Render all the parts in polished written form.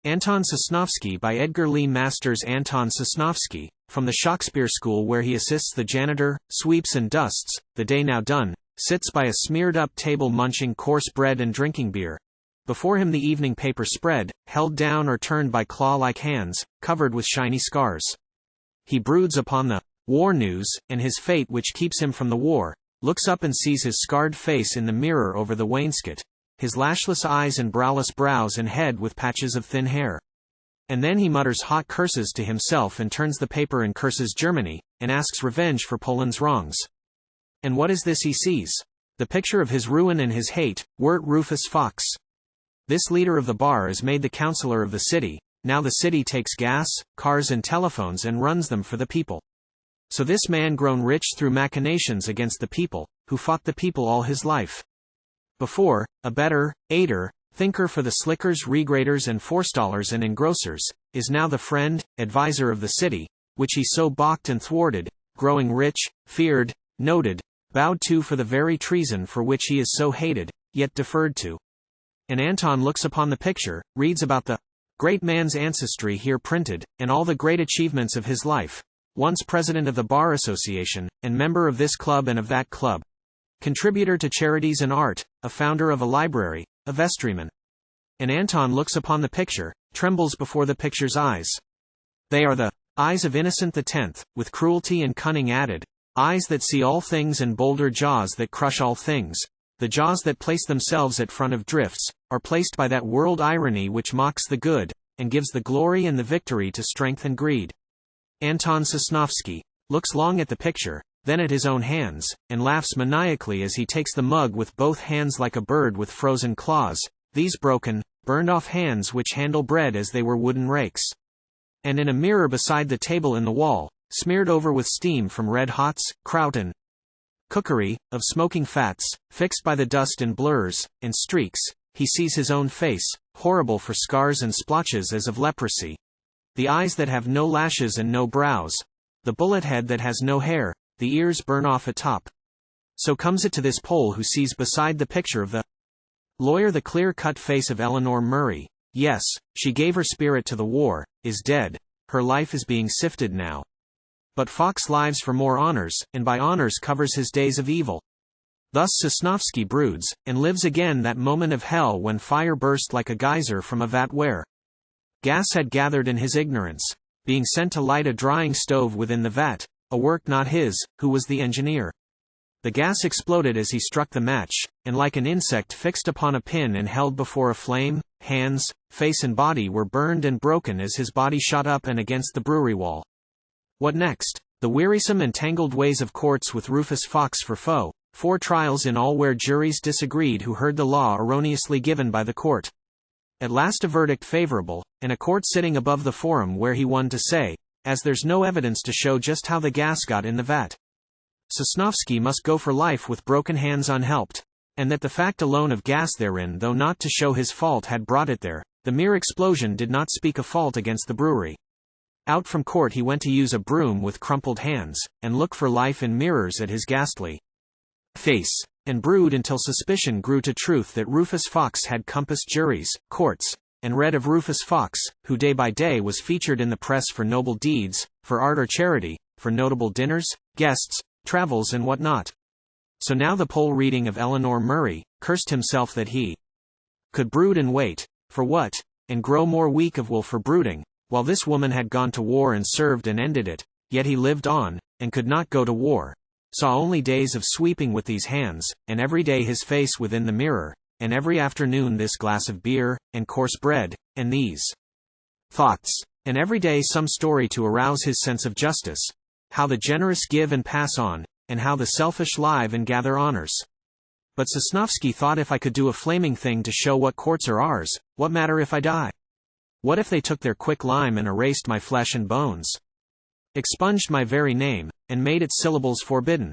Anton Sosnowski by Edgar Lee Masters. Anton Sosnowski, from the Shakspeare school where he assists the janitor, sweeps and dusts, the day now done, sits by a smeared-up table munching coarse bread and drinking beer. Before him the evening paper spread, held down or turned by claw-like hands, covered with shiny scars. He broods upon the war news, and his fate which keeps him from the war, looks up and sees his scarred face in the mirror over the wainscot, his lashless eyes and browless brows and head with patches of thin hair. And then he mutters hot curses to himself and turns the paper and curses Germany, and asks revenge for Poland's wrongs. And what is this he sees? The picture of his ruin and his hate, Wert Rufus Fox. This leader of the bar is made the councillor of the city. Now the city takes gas, cars and telephones and runs them for the people. So this man grown rich through machinations against the people, who fought the people all his life. Before, a better, aider, thinker for the slickers, regraders and forestallers and engrossers, is now the friend, adviser of the city, which he so balked and thwarted, growing rich, feared, noted, bowed to for the very treason for which he is so hated, yet deferred to. And Anton looks upon the picture, reads about the great man's ancestry here printed, and all the great achievements of his life, once president of the Bar Association, and member of this club and of that club, contributor to charities and art, a founder of a library, a vestryman. And Anton looks upon the picture, trembles before the picture's eyes. They are the eyes of Innocent X, with cruelty and cunning added, eyes that see all things and bolder jaws that crush all things. The jaws that place themselves at front of drifts, are placed by that world irony which mocks the good, and gives the glory and the victory to strength and greed. Anton Sosnowski looks long at the picture, then at his own hands, and laughs maniacally as he takes the mug with both hands like a bird with frozen claws, these broken, burned-off hands which handle bread as they were wooden rakes. And in a mirror beside the table in the wall, smeared over with steam from red-hots, kraut and cookery, of smoking fats, fixed by the dust in blurs, and streaks, he sees his own face, horrible for scars and splotches as of leprosy. The eyes that have no lashes and no brows. The bullet head that has no hair, the ears burn off atop. So comes it to this Pole who sees beside the picture of the lawyer the clear-cut face of Eleanor Murray. Yes, she gave her spirit to the war, is dead, her life is being sifted now. But Fox lives for more honors, and by honors covers his days of evil. Thus Sosnowski broods, and lives again that moment of hell when fire burst like a geyser from a vat where gas had gathered in his ignorance, being sent to light a drying stove within the vat, a work not his, who was the engineer. The gas exploded as he struck the match, and like an insect fixed upon a pin and held before a flame, hands, face and body were burned and broken as his body shot up and against the brewery wall. What next? The wearisome and tangled ways of courts with Rufus Fox for foe, 4 trials in all where juries disagreed who heard the law erroneously given by the court. At last a verdict favorable, and a court sitting above the forum where he won to say, as there's no evidence to show just how the gas got in the vat, Sosnowski must go for life with broken hands unhelped, and that the fact alone of gas therein though not to show his fault had brought it there, the mere explosion did not speak a fault against the brewery. Out from court he went to use a broom with crumpled hands, and look for life in mirrors at his ghastly face, and brood until suspicion grew to truth that Rufus Fox had compassed juries, courts, and read of Rufus Fox, who day by day was featured in the press for noble deeds, for art or charity, for notable dinners, guests, travels and what not. So now the Pole reading of Eleanor Murray, cursed himself that he could brood and wait, for what, and grow more weak of will for brooding, while this woman had gone to war and served and ended it, yet he lived on, and could not go to war, saw only days of sweeping with these hands, and every day his face within the mirror, and every afternoon this glass of beer, and coarse bread, and these thoughts, and every day some story to arouse his sense of justice, how the generous give and pass on, and how the selfish live and gather honors. But Sosnowski thought, if I could do a flaming thing to show what courts are ours, what matter if I die? What if they took their quick lime and erased my flesh and bones? Expunged my very name, and made its syllables forbidden?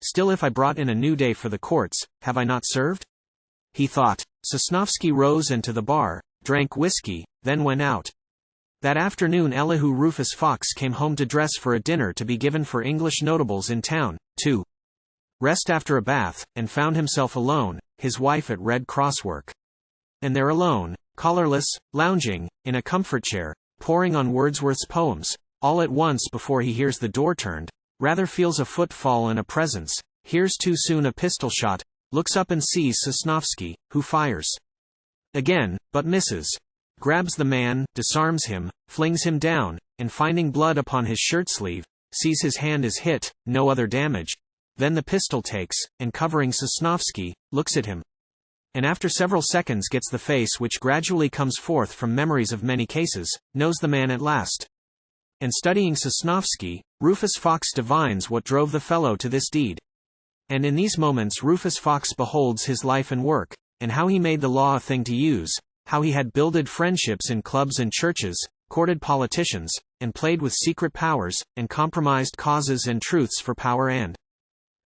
Still if I brought in a new day for the courts, have I not served? He thought. Sosnowski rose and to the bar, drank whiskey, then went out. That afternoon Elihu Rufus Fox came home to dress for a dinner to be given for English notables in town, to rest after a bath, and found himself alone, his wife at Red Cross work. And there alone, collarless, lounging, in a comfort chair, poring on Wordsworth's poems, all at once before he hears the door turned, rather feels a footfall and a presence, hears too soon a pistol shot, looks up and sees Sosnowski, who fires again, but misses. Grabs the man, disarms him, flings him down, and finding blood upon his shirt sleeve, sees his hand is hit, no other damage. Then the pistol takes, and covering Sosnowski, looks at him. And after several seconds gets the face which gradually comes forth from memories of many cases, knows the man at last. And studying Sosnowski, Rufus Fox divines what drove the fellow to this deed. And in these moments Rufus Fox beholds his life and work, and how he made the law a thing to use, how he had builded friendships in clubs and churches, courted politicians, and played with secret powers, and compromised causes and truths for power and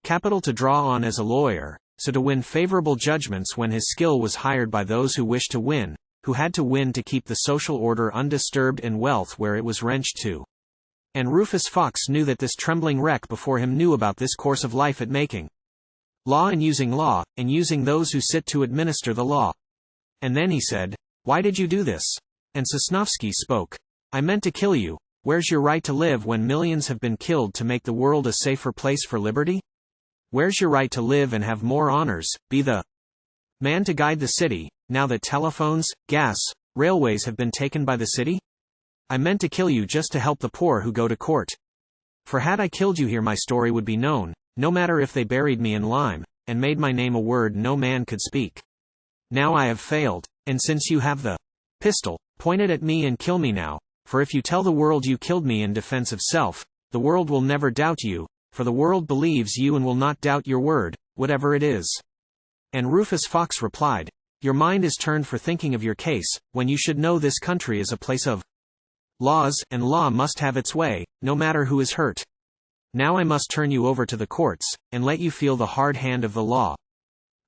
capital to draw on as a lawyer, so to win favorable judgments when his skill was hired by those who wished to win, who had to win to keep the social order undisturbed and wealth where it was wrenched to. And Rufus Fox knew that this trembling wreck before him knew about this course of life at making law, and using those who sit to administer the law. And then he said, "Why did you do this?" And Sosnowski spoke. "I meant to kill you. Where's your right to live when millions have been killed to make the world a safer place for liberty? Where's your right to live and have more honors, be the man to guide the city, now that telephones, gas, railways have been taken by the city? I meant to kill you just to help the poor who go to court. For had I killed you here my story would be known, no matter if they buried me in lime, and made my name a word no man could speak. Now I have failed, and since you have the pistol, point it at me and kill me now, for if you tell the world you killed me in defense of self, the world will never doubt you, for the world believes you and will not doubt your word, whatever it is." And Rufus Fox replied, "Your mind is turned for thinking of your case, when you should know this country is a place of laws, and law must have its way, no matter who is hurt. Now I must turn you over to the courts, and let you feel the hard hand of the law."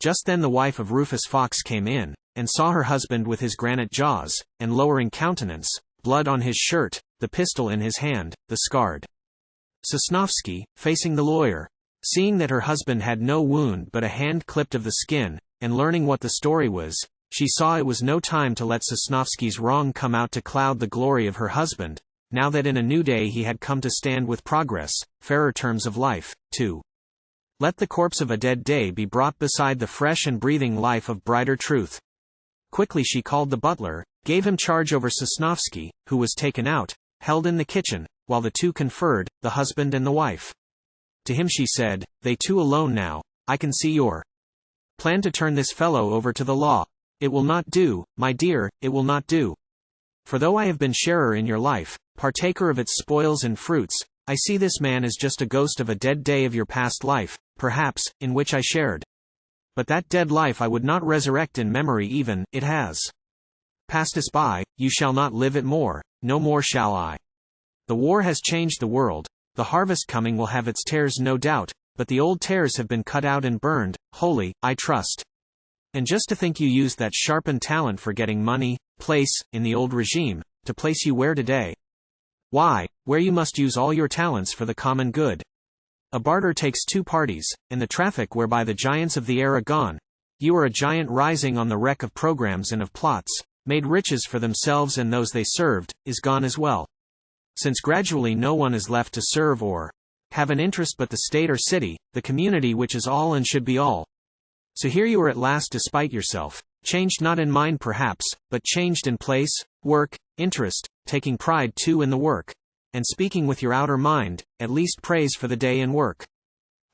Just then the wife of Rufus Fox came in, and saw her husband with his granite jaws, and lowering countenance, blood on his shirt, the pistol in his hand, the scarred Sosnowski, facing the lawyer. Seeing that her husband had no wound but a hand clipped of the skin, and learning what the story was, she saw it was no time to let Sosnowski's wrong come out to cloud the glory of her husband, now that in a new day he had come to stand with progress, fairer terms of life, to let the corpse of a dead day be brought beside the fresh and breathing life of brighter truth. Quickly she called the butler, gave him charge over Sosnowski, who was taken out, held in the kitchen, while the two conferred, the husband and the wife. To him she said, "They two alone now, I can see your plan to turn this fellow over to the law. It will not do, my dear, it will not do. For though I have been sharer in your life, partaker of its spoils and fruits, I see this man as just a ghost of a dead day of your past life, perhaps, in which I shared. But that dead life I would not resurrect in memory even, it has passed us by, you shall not live it more, no more shall I. The war has changed the world, the harvest coming will have its tares no doubt, but the old tares have been cut out and burned, wholly, I trust. And just to think you used that sharpened talent for getting money, place, in the old regime, to place you where today? Why, where you must use all your talents for the common good. A barter takes two parties, and the traffic whereby the giants of the air are gone. You are a giant rising on the wreck of programs and of plots, made riches for themselves and those they served, is gone as well. Since gradually no one is left to serve or have an interest but the state or city, the community which is all and should be all. So here you are at last despite yourself, changed not in mind perhaps, but changed in place, work, interest, taking pride too in the work, and speaking with your outer mind, at least praise for the day and work.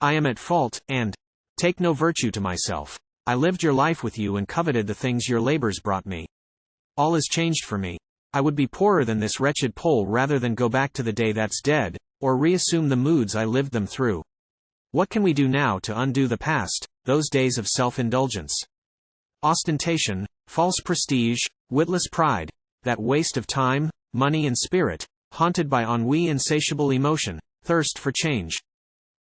I am at fault, and take no virtue to myself. I lived your life with you and coveted the things your labors brought me. All is changed for me. I would be poorer than this wretched Pole rather than go back to the day that's dead, or reassume the moods I lived them through. What can we do now to undo the past, those days of self-indulgence? Ostentation, false prestige, witless pride, that waste of time, money and spirit, haunted by ennui, insatiable emotion, thirst for change.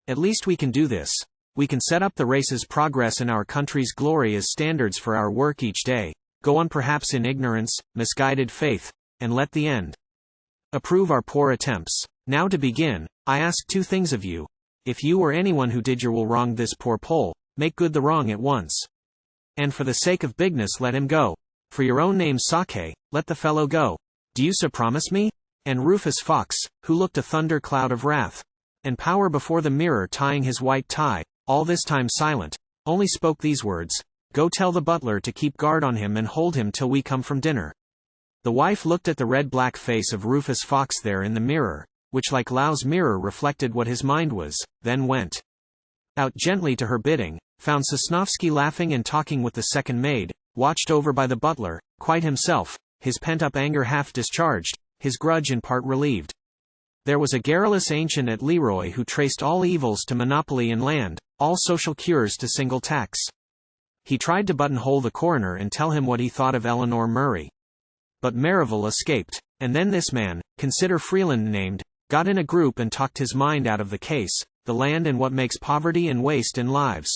At least we can do this. We can set up the race's progress and our country's glory as standards for our work each day, go on perhaps in ignorance, misguided faith, and let the end approve our poor attempts. Now to begin, I ask two things of you. If you or anyone who did your will wrong this poor Pole, make good the wrong at once. And for the sake of bigness let him go. For your own name's sake, let the fellow go. Do you so promise me? And Rufus Fox, who looked a thunder cloud of wrath and power before the mirror tying his white tie, all this time silent, only spoke these words, "Go tell the butler to keep guard on him and hold him till we come from dinner." The wife looked at the red-black face of Rufus Fox there in the mirror, which like Lau's mirror reflected what his mind was, then went out gently to her bidding, found Sosnowski laughing and talking with the second maid, watched over by the butler, quite himself, his pent-up anger half discharged, his grudge in part relieved. There was a garrulous ancient at Leroy who traced all evils to monopoly in land, all social cures to single tax. He tried to buttonhole the coroner and tell him what he thought of Eleanor Murray. But Merivale escaped, and then this man, consider Freeland named, got in a group and talked his mind out of the case, the land and what makes poverty and waste in lives.